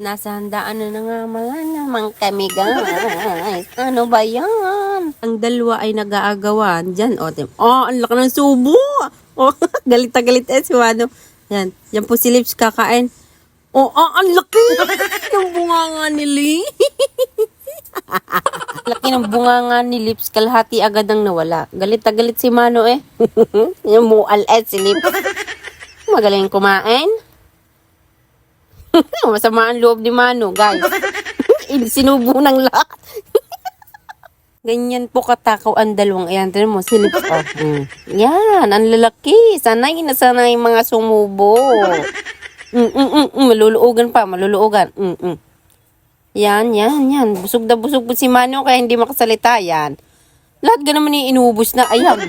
Nasa handaan na nga mga naman kami guys. Ano ba yan? Ang dalawa ay nag-aagawan. Diyan, ang laki ng subo. Oh, galit na galit si Wano. Yan, yan po si Lips kakain. Ang laki ng bunganga ni Lips. Laki ng bunganga ni Lips. Kalahati agad ang nawala. Galit na galit si Mano eh. Yung mual si Lips. Magaling kumain. Masama ang loob ni Mano, guys. Sinubo ng lahat. Ganyan po katakaw ang dalawang. Ayan, tinan mo, silip ko. Yan, ang lalaki. Sanay na sanay mga sumubo. Maluluogan pa, maluluogan. Yan. Busog na busog po si Mano kaya hindi makasalita. Yan. Lahat ka naman inuubos na. Ayan.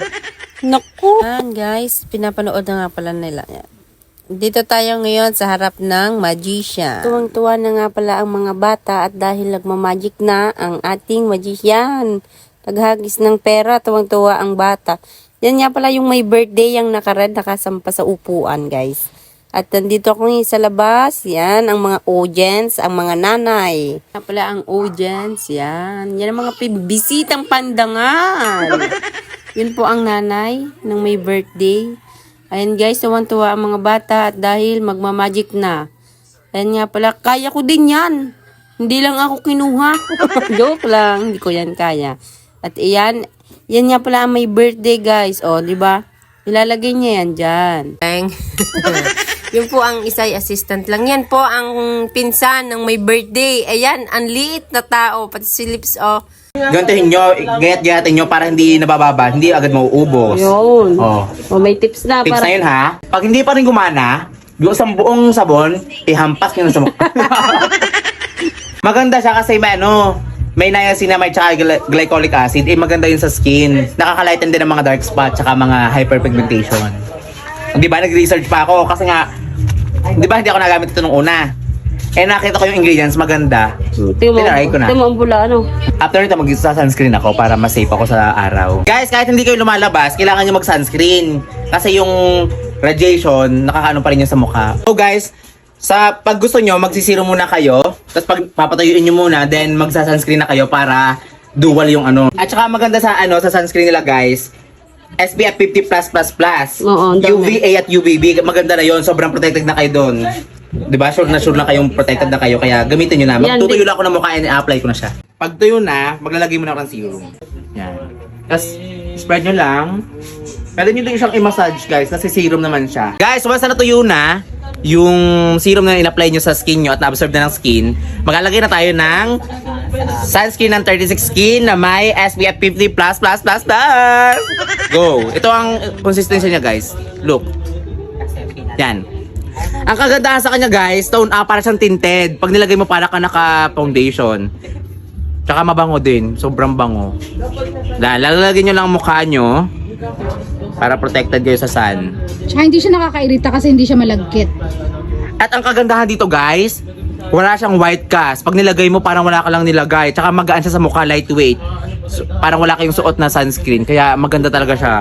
Naku. Yan, guys. Pinapanood na nga pala nila. Yan. Dito tayo ngayon sa harap ng magician. Tuwang-tuwa na nga pala ang mga bata at dahil nagmamagic na ang ating magician. Naghagis ng pera, tuwang-tuwa ang bata. Yan nga pala yung may birthday yung nakared, nakasampa sa upuan, guys. At nandito ako ngayon sa labas. Yan, ang mga audience, ang mga nanay. Yan pala ang audience, yan. Yan ang mga bisitang pandangan. Yun po ang nanay ng may birthday. Ayan guys, tuwan-tuwa ang mga bata at dahil magmamagic na. Ayan nga pala, kaya ko din yan. Hindi lang ako kinuha. Joke lang, hindi ko yan kaya. At yan nga pala ang may birthday guys. O, di ba? Ilalagay niya yan dyan. Yun po ang isay assistant lang. Yan po ang pinsan ng may birthday. Ayan, ang liit na tao. Pati si Lips, Gantihin nyo, gayat-gayatin nyo para hindi nabababa, hindi agad mauubos. Yun. Oh. May tips na. Tips na yun ha. Pag hindi pa rin gumana, yung isang buong sabon, ihampas nyo sa mukha. Maganda siya kasi may niacinamide tsaka glycolic acid. Maganda yun sa skin. Nakakalighten din ng mga dark spot tsaka mga hyperpigmentation. Di ba, nag-research pa ako kasi nga, di ba hindi ako nagamit ito nung una. Nakita ko yung ingredients, maganda. Tinaray ko na. Ang pula, After nito, mag-sunscreen ako para mas safe ako sa araw. Guys, kahit hindi kayo lumalabas, kailangan nyo mag-sunscreen. Kasi yung radiation, nakakaano pa rin yun sa mukha. So guys, pag gusto nyo, magsisiro muna kayo. Tapos pag papatuyuin nyo muna, then magsa-sunscreen na kayo para dual yung At saka maganda sa sunscreen nila guys, SPF 50+++. Oo, UVA at UVB, maganda na yon. Sobrang protected na kayo doon. Diba? Sure na kayong protected na kayo. Kaya gamitin nyo na. Magtutuyo lang ako ng mukha and i-apply ko na siya. Pag tuyo na, maglalagay mo na ako ng serum. Yan. Tapos, spread nyo lang. Pwede nyo din siyang i-massage guys. Kasi serum naman siya. Guys, once na natuyo na, yung serum na in-apply nyo sa skin nyo at na-absorb na ng skin, maglalagay na tayo ng sunscreen ng 36 Skin na may SPF 50++++. Go! Ito ang consistency niya guys. Look. Yan. Ang kagandahan sa kanya guys, para siyang tinted. Pag nilagay mo para ka naka-foundation. Tsaka mabango din. Sobrang bango. Lalagay nyo lang ang mukha nyo para protected kayo sa sun. Tsaka hindi siya nakakairita kasi hindi siya malagkit. At ang kagandahan dito guys, wala siyang white cast. Pag nilagay mo, parang wala ka lang nilagay. Tsaka magaan siya sa mukha, lightweight. So, parang wala kayong suot na sunscreen. Kaya maganda talaga siya.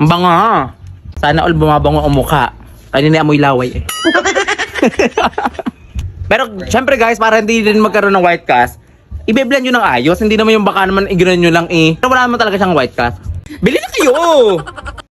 Ang bango ha. Sana all bumabango ang mukha. Kanina amoy laway eh. Pero syempre guys, para hindi din magkaroon ng white cast, i-blend nyo ng ayos. Hindi naman yung baka naman ignan nyo lang eh. Pero wala naman talaga siyang white cast. Bili na kayo!